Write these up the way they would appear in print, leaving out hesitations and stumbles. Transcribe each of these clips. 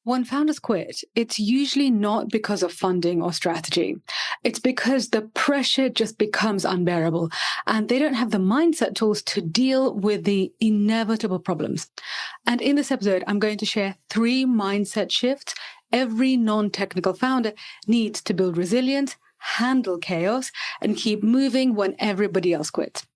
When founders quit, it's usually not because of funding or strategy. It's because the pressure just becomes unbearable and they don't have the mindset tools to deal with the inevitable problems. And in this episode, I'm going to share 3 mindset shifts every non-technical founder needs to build resilience, handle chaos, and keep moving when everybody else quits.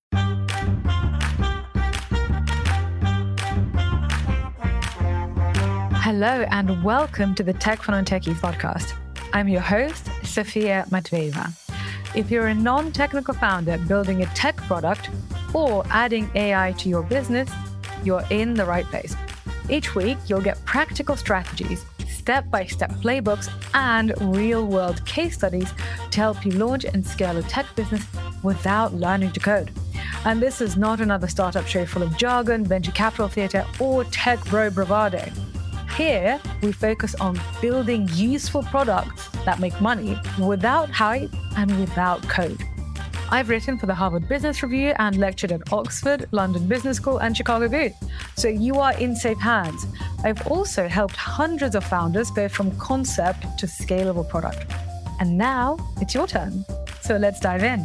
Hello and welcome to the Tech for Non-Techies podcast. I'm your host, Sophia Matveeva. If you're a non-technical founder building a tech product or adding AI to your business, you're in the right place. Each week, you'll get practical strategies, step-by-step playbooks, and real-world case studies to help you launch and scale a tech business without learning to code. And this is not another startup show full of jargon, venture capital theater, or tech bro bravado. Here, we focus on building useful products that make money without hype and without code. I've written for the Harvard Business Review and lectured at Oxford, London Business School, and Chicago Booth, so you are in safe hands. I've also helped hundreds of founders go from concept to scalable product. And now it's your turn. So let's dive in.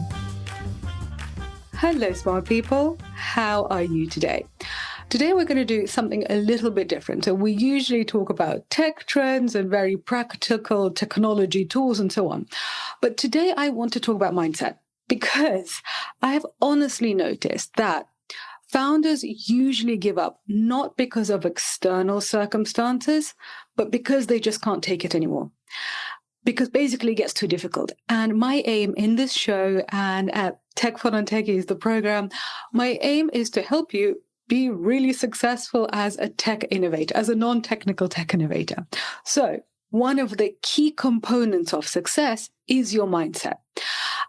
Hello, smart people. How are you today? Today, we're going to do something a little bit different. So we usually talk about tech trends and very practical technology tools and so on. But today, I want to talk about mindset because I have honestly noticed that founders usually give up not because of external circumstances, but because they just can't take it anymore. Because basically it gets too difficult. And my aim in this show and at Tech for Non-Techies, the program, my aim is to help you be really successful as a tech innovator, as a non-technical tech innovator. So one of the key components of success is your mindset.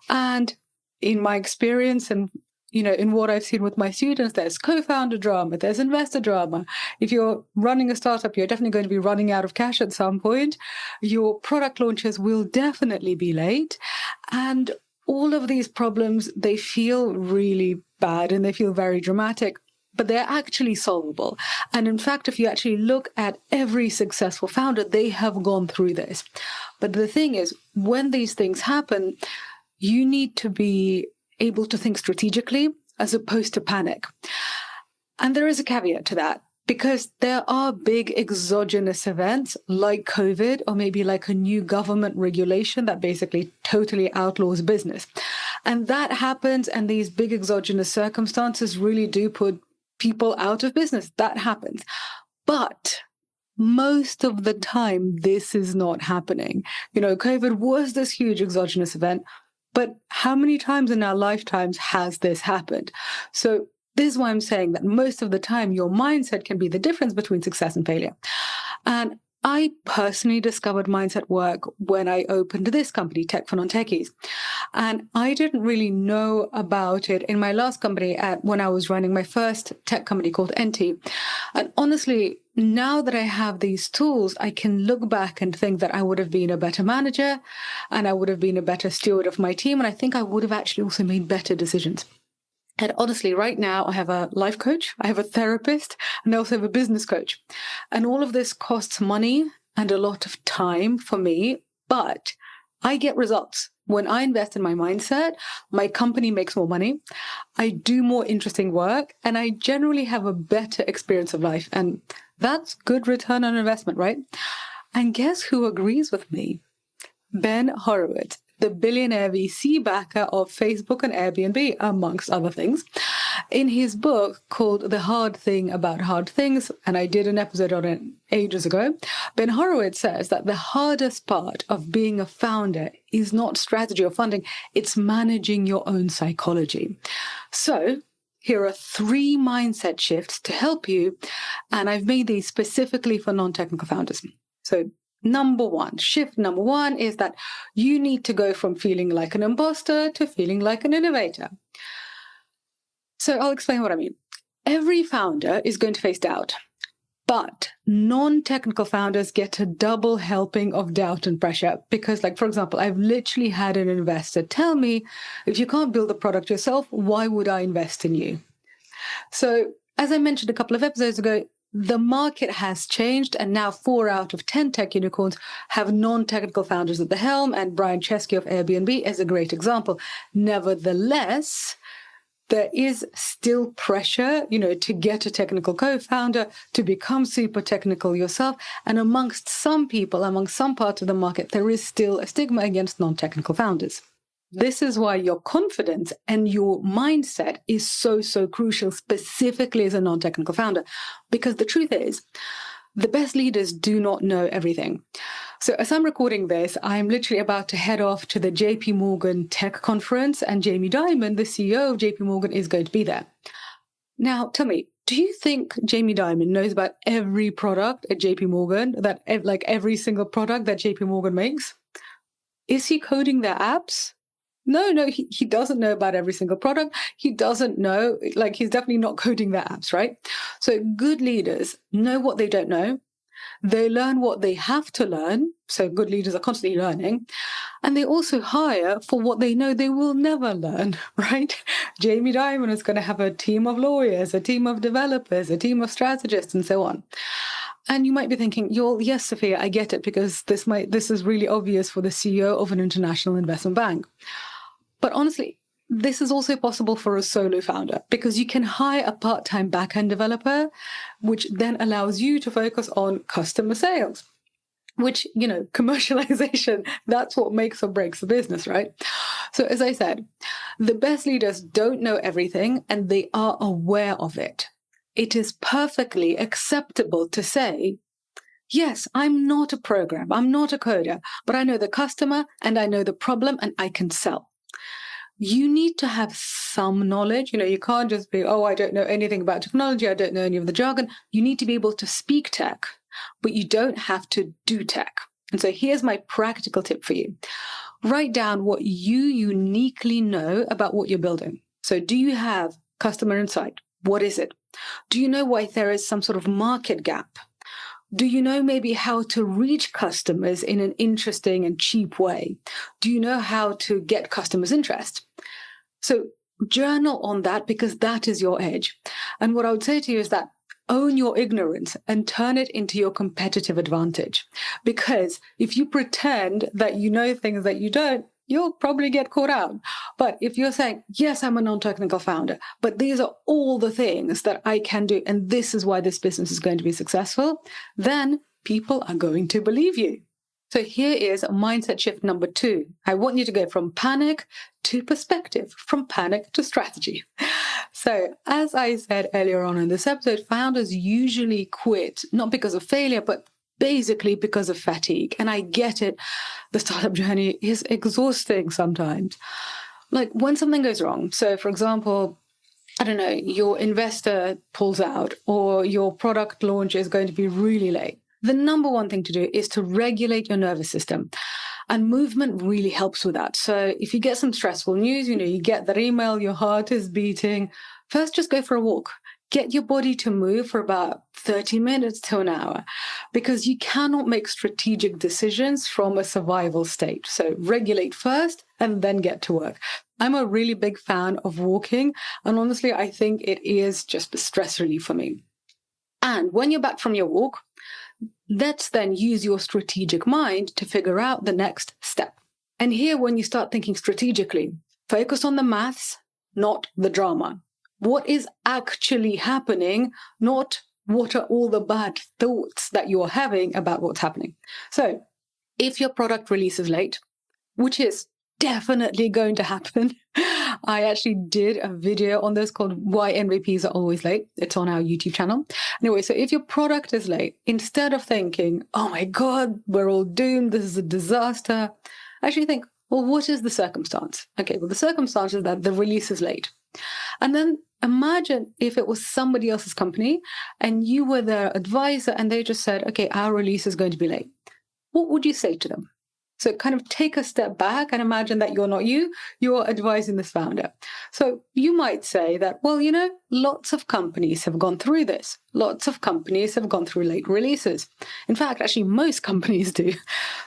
And in my experience and in what I've seen with my students, there's co-founder drama, there's investor drama. If you're running a startup, you're definitely going to be running out of cash at some point. Your product launches will definitely be late. And all of these problems, they feel really bad and they feel very dramatic, but they're actually solvable. And in fact, if you actually look at every successful founder, they have gone through this. But the thing is, when these things happen, you need to be able to think strategically as opposed to panic. And there is a caveat to that, because there are big exogenous events like COVID, or maybe like a new government regulation that basically totally outlaws business. And that happens, and these big exogenous circumstances really do put people out of business. That happens. But most of the time, this is not happening. COVID was this huge exogenous event, but how many times in our lifetimes has this happened? So this is why I'm saying that most of the time, your mindset can be the difference between success and failure. And I personally discovered mindset work when I opened this company, Tech for Non-Techies. And I didn't really know about it in my last company when I was running my first tech company called NT. And honestly, now that I have these tools, I can look back and think that I would have been a better manager and I would have been a better steward of my team. And I think I would have actually also made better decisions. And honestly, right now, I have a life coach, I have a therapist, and I also have a business coach. And all of this costs money and a lot of time for me, but I get results. When I invest in my mindset, my company makes more money, I do more interesting work, and I generally have a better experience of life. And that's good return on investment, right? And guess who agrees with me? Ben Horowitz, the billionaire VC backer of Facebook and Airbnb, amongst other things. In his book called The Hard Thing About Hard Things, and I did an episode on it ages ago, Ben Horowitz says that the hardest part of being a founder is not strategy or funding, it's managing your own psychology. So here are 3 mindset shifts to help you, and I've made these specifically for non-technical founders. So shift number one is that you need to go from feeling like an imposter to feeling like an innovator. So I'll explain what I mean. Every founder is going to face doubt, but non-technical founders get a double helping of doubt and pressure because, for example, I've literally had an investor tell me, if you can't build the product yourself, why would I invest in you? So as I mentioned a couple of episodes ago, the market has changed, and now 4 out of 10 tech unicorns have non-technical founders at the helm, and Brian Chesky of Airbnb is a great example. Nevertheless, there is still pressure, to get a technical co-founder, to become super technical yourself. And amongst some people, among some parts of the market, there is still a stigma against non-technical founders. This is why your confidence and your mindset is so, so crucial, specifically as a non-technical founder. Because the truth is, the best leaders do not know everything. So as I'm recording this, I'm literally about to head off to the JP Morgan Tech Conference, and Jamie Dimon, the CEO of JP Morgan, is going to be there. Now, tell me, do you think Jamie Dimon knows about every product at JP Morgan, every single product that JP Morgan makes? Is he coding their apps? No, he doesn't know about every single product. He doesn't know, he's definitely not coding their apps, right? So good leaders know what they don't know. They learn what they have to learn. So good leaders are constantly learning. And they also hire for what they know they will never learn, right? Jamie Dimon is going to have a team of lawyers, a team of developers, a team of strategists, and so on. And you might be thinking, yes, Sophia, I get it, because this is really obvious for the CEO of an international investment bank. But honestly, this is also possible for a solo founder, because you can hire a part-time back-end developer, which then allows you to focus on customer sales, which, commercialization, that's what makes or breaks a business, right? So as I said, the best leaders don't know everything, and they are aware of it. It is perfectly acceptable to say, yes, I'm not a programmer, I'm not a coder, but I know the customer and I know the problem and I can sell. You need to have some knowledge. You can't just be, I don't know anything about technology, I don't know any of the jargon. You need to be able to speak tech, but you don't have to do tech. And so here's my practical tip for you. Write down what you uniquely know about what you're building. So do you have customer insight? What is it? Do you know why there is some sort of market gap? Do you know maybe how to reach customers in an interesting and cheap way? Do you know how to get customers' interest? So journal on that, because that is your edge. And what I would say to you is that own your ignorance and turn it into your competitive advantage. Because if you pretend that you know things that you don't, you'll probably get caught out. But if you're saying, yes, I'm a non-technical founder, but these are all the things that I can do, and this is why this business is going to be successful, then people are going to believe you. So here is mindset shift number 2. I want you to go from panic to perspective, from panic to strategy. So as I said earlier on in this episode, founders usually quit, not because of failure, but basically because of fatigue. And I get it. The startup journey is exhausting sometimes. Like when something goes wrong. So for example, I don't know, your investor pulls out or your product launch is going to be really late. The number one thing to do is to regulate your nervous system. And movement really helps with that. So if you get some stressful news, you get that email, your heart is beating, first just go for a walk. Get your body to move for about 30 minutes to an hour, because you cannot make strategic decisions from a survival state. So regulate first and then get to work. I'm a really big fan of walking. And honestly, I think it is just a stress relief for me. And when you're back from your walk, let's then use your strategic mind to figure out the next step. And here, when you start thinking strategically, focus on the maths, not the drama. What is actually happening, not what are all the bad thoughts that you're having about what's happening. So if your product release is late, which is definitely going to happen, I actually did a video on this called Why MVPs Are Always Late. It's on our YouTube channel. Anyway, so if your product is late, instead of thinking, oh my God, we're all doomed, this is a disaster, actually think, well, what is the circumstance? Okay, well, the circumstance is that the release is late. And then imagine if it was somebody else's company and you were their advisor and they just said, okay, our release is going to be late. What would you say to them? So kind of take a step back and imagine that you're not you're advising this founder. So you might say that, well, lots of companies have gone through this. Lots of companies have gone through late releases. In fact, actually, most companies do.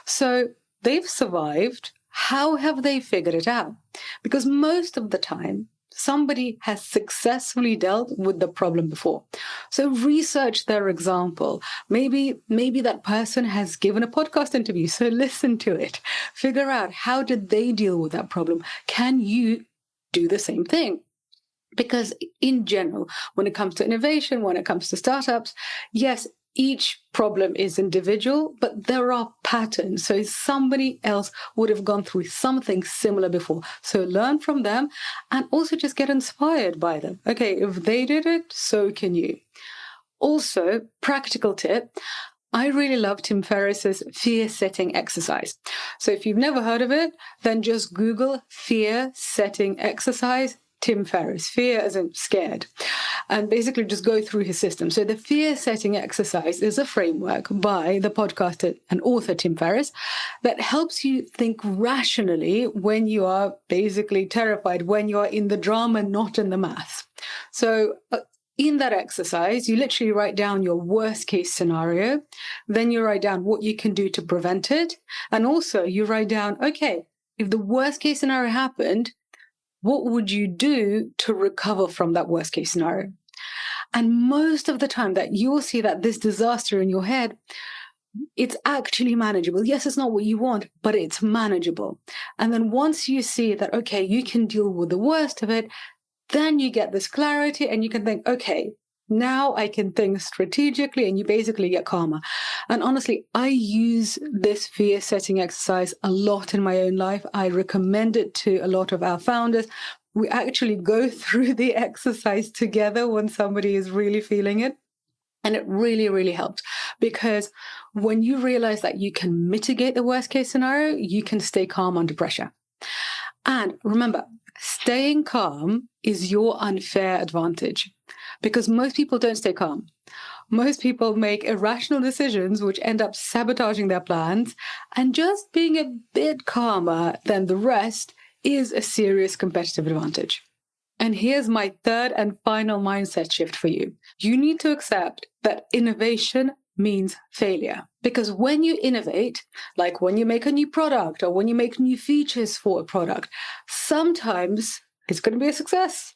So they've survived. How have they figured it out? Because most of the time, somebody has successfully dealt with the problem before. So research their example. Maybe that person has given a podcast interview, so listen to it. Figure out, how did they deal with that problem? Can you do the same thing? Because in general, when it comes to innovation, when it comes to startups, yes, each problem is individual, but there are patterns. So somebody else would have gone through something similar before. So learn from them and also just get inspired by them. Okay, if they did it, so can you. Also, practical tip, I really love Tim Ferriss's fear-setting exercise. So if you've never heard of it, then just Google fear-setting exercise, Tim Ferriss, fear as in scared, and basically just go through his system. So the fear-setting exercise is a framework by the podcaster and author Tim Ferriss that helps you think rationally when you are basically terrified, when you are in the drama, not in the math. So in that exercise, you literally write down your worst case scenario, then you write down what you can do to prevent it, and also you write down, okay, if the worst case scenario happened, what would you do to recover from that worst case scenario? And most of the time that you will see that this disaster in your head, it's actually manageable. Yes, it's not what you want, but it's manageable. And then once you see that, okay, you can deal with the worst of it, then you get this clarity and you can think, okay, now I can think strategically, and you basically get calmer. And honestly, I use this fear setting exercise a lot in my own life. I recommend it to a lot of our founders. We actually go through the exercise together when somebody is really feeling it. And it really, really helps, because when you realize that you can mitigate the worst case scenario, you can stay calm under pressure. And remember, staying calm is your unfair advantage, because most people don't stay calm. Most people make irrational decisions which end up sabotaging their plans, and just being a bit calmer than the rest is a serious competitive advantage. And here's my third and final mindset shift for you. You need to accept that innovation means failure. Because when you innovate, like when you make a new product or when you make new features for a product, sometimes it's going to be a success.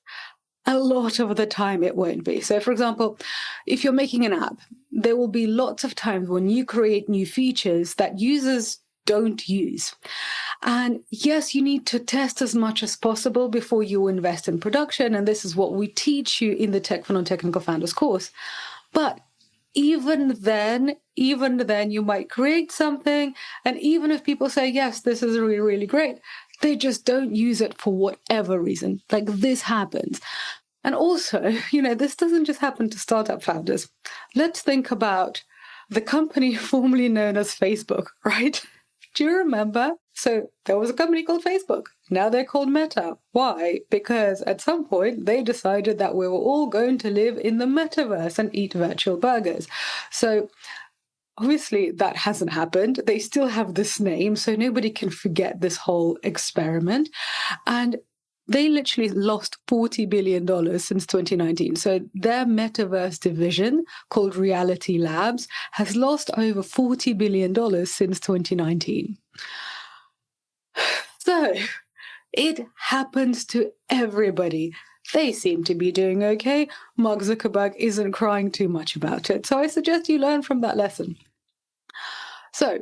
A lot of the time it won't be. So for example, if you're making an app, there will be lots of times when you create new features that users don't use. And yes, you need to test as much as possible before you invest in production. And this is what we teach you in the Tech for Non-Technical Founders course. But even then, you might create something. And even if people say, yes, this is really, really great, they just don't use it for whatever reason. Like this happens. And also, this doesn't just happen to startup founders. Let's think about the company formerly known as Facebook, right? Do you remember? So there was a company called Facebook. Now they're called Meta. Why? Because at some point they decided that we were all going to live in the metaverse and eat virtual burgers. So obviously that hasn't happened. They still have this name, so nobody can forget this whole experiment. And they literally lost $40 billion since 2019. So their metaverse division, called Reality Labs, has lost over $40 billion since 2019. So it happens to everybody. They seem to be doing okay. Mark Zuckerberg isn't crying too much about it. So I suggest you learn from that lesson. So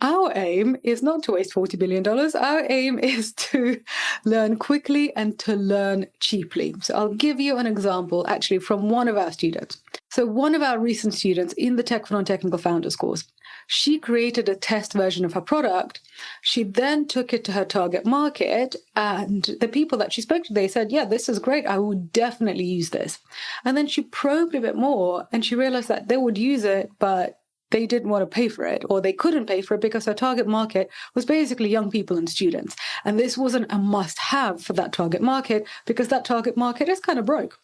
our aim is not to waste $40 billion. Our aim is to learn quickly and to learn cheaply. So I'll give you an example actually from one of our students. So one of our recent students in the Tech for Non-Technical Founders course, she created a test version of her product. She then took it to her target market, and the people that she spoke to, they said, yeah, this is great. I would definitely use this. And then she probed a bit more and she realized that they would use it, but they didn't want to pay for it, or they couldn't pay for it because her target market was basically young people and students. And this wasn't a must-have for that target market because that target market is kind of broke.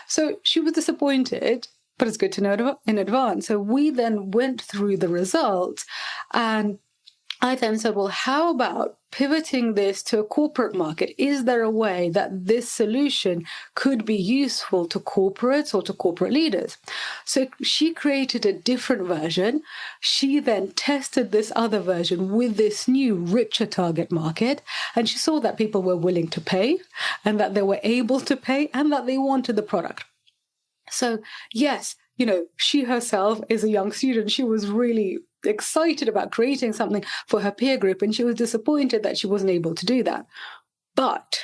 So she was disappointed, but it's good to know in advance. So we then went through the results and I then said, well, how about pivoting this to a corporate market? Is there a way that this solution could be useful to corporates or to corporate leaders? So she created a different version. She then tested this other version with this new, richer target market. And she saw that people were willing to pay and that they were able to pay and that they wanted the product. So yes, she herself is a young student. She was really excited about creating something for her peer group, and she was disappointed that she wasn't able to do that. But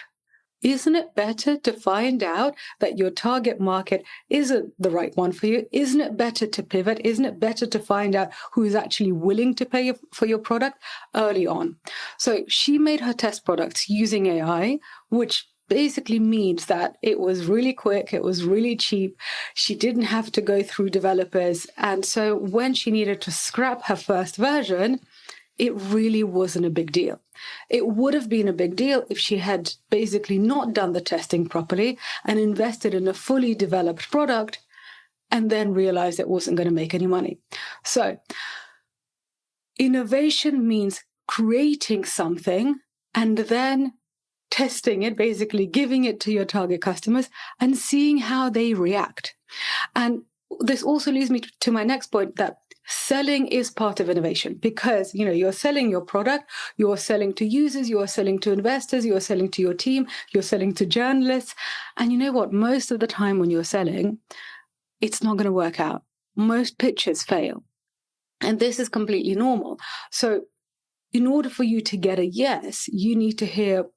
isn't it better to find out that your target market isn't the right one for you? Isn't it better to pivot? Isn't it better to find out who is actually willing to pay for your product early on? So she made her test products using AI, which basically means that it was really quick, it was really cheap. She didn't have to go through developers. And so when she needed to scrap her first version, it really wasn't a big deal. It would have been a big deal if she had basically not done the testing properly and invested in a fully developed product and then realized it wasn't going to make any money. So innovation means creating something and then testing it, basically giving it to your target customers and seeing how they react. And this also leads me to my next point, that selling is part of innovation, because you're selling your product, you're selling to users, you're selling to investors, you're selling to your team, you're selling to journalists. And you know what? Most of the time when you're selling, it's not going to work out. Most pitches fail. And this is completely normal. So in order for you to get a yes, you need to hear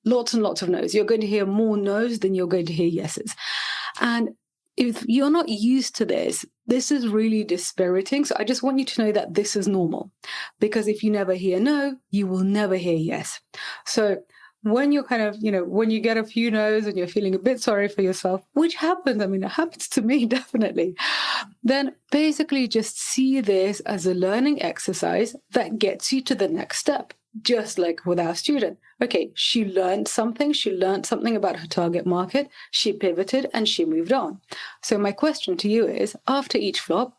lots and lots of no's. You're going to hear more no's than you're going to hear yeses. And if you're not used to this, this is really dispiriting. So I just want you to know that this is normal, because if you never hear no, you will never hear yes. So when you're when you get a few no's and you're feeling a bit sorry for yourself, which happens, it happens to me definitely, then basically just see this as a learning exercise that gets you to the next step. Just like with our student. Okay, she learned something about her target market, she pivoted and she moved on. So my question to you is, after each flop,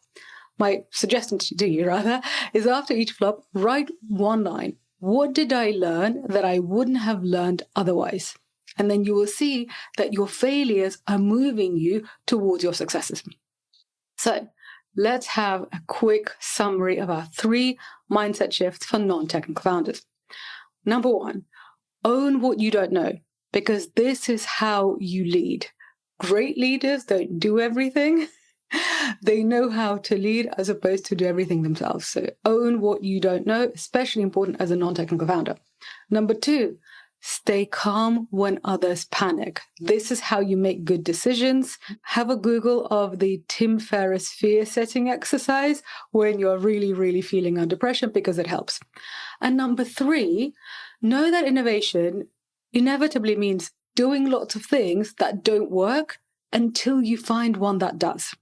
my suggestion to you rather, is after each flop, write one line. What did I learn that I wouldn't have learned otherwise? And then you will see that your failures are moving you towards your successes. So let's have a quick summary of our 3 mindset shifts for non-technical founders. Number 1, own what you don't know, because this is how you lead. Great leaders don't do everything. They know how to lead as opposed to do everything themselves. So own what you don't know, especially important as a non-technical founder. Number 2, stay calm when others panic. This is how you make good decisions. Have a Google of the Tim Ferriss fear setting exercise when you're really, really feeling under pressure, because it helps. And number 3, know that innovation inevitably means doing lots of things that don't work until you find one that does.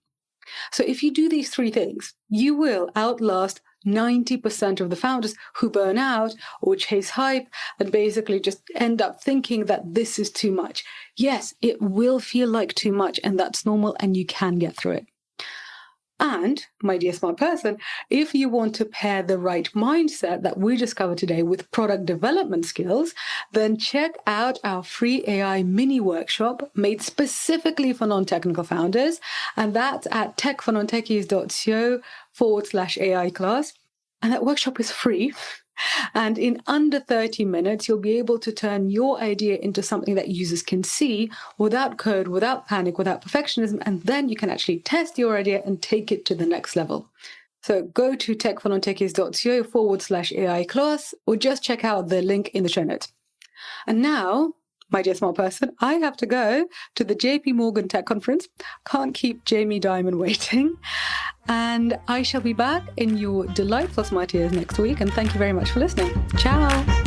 So if you do these 3 things, you will outlast 90% of the founders who burn out or chase hype and basically just end up thinking that this is too much. Yes, it will feel like too much, and that's normal, and you can get through it. And, my dear smart person, if you want to pair the right mindset that we discovered today with product development skills, then check out our free AI mini workshop made specifically for non-technical founders. And that's at techfornontechies.co/AI class. And that workshop is free. And in under 30 minutes, you'll be able to turn your idea into something that users can see without code, without panic, without perfectionism. And then you can actually test your idea and take it to the next level. So go to techfornontechies.co/AI class, or just check out the link in the show notes. And now, my dear smart person, I have to go to the JP Morgan Tech Conference. Can't keep Jamie Dimon waiting. And I shall be back in your delightful smart ears next week. And thank you very much for listening. Ciao.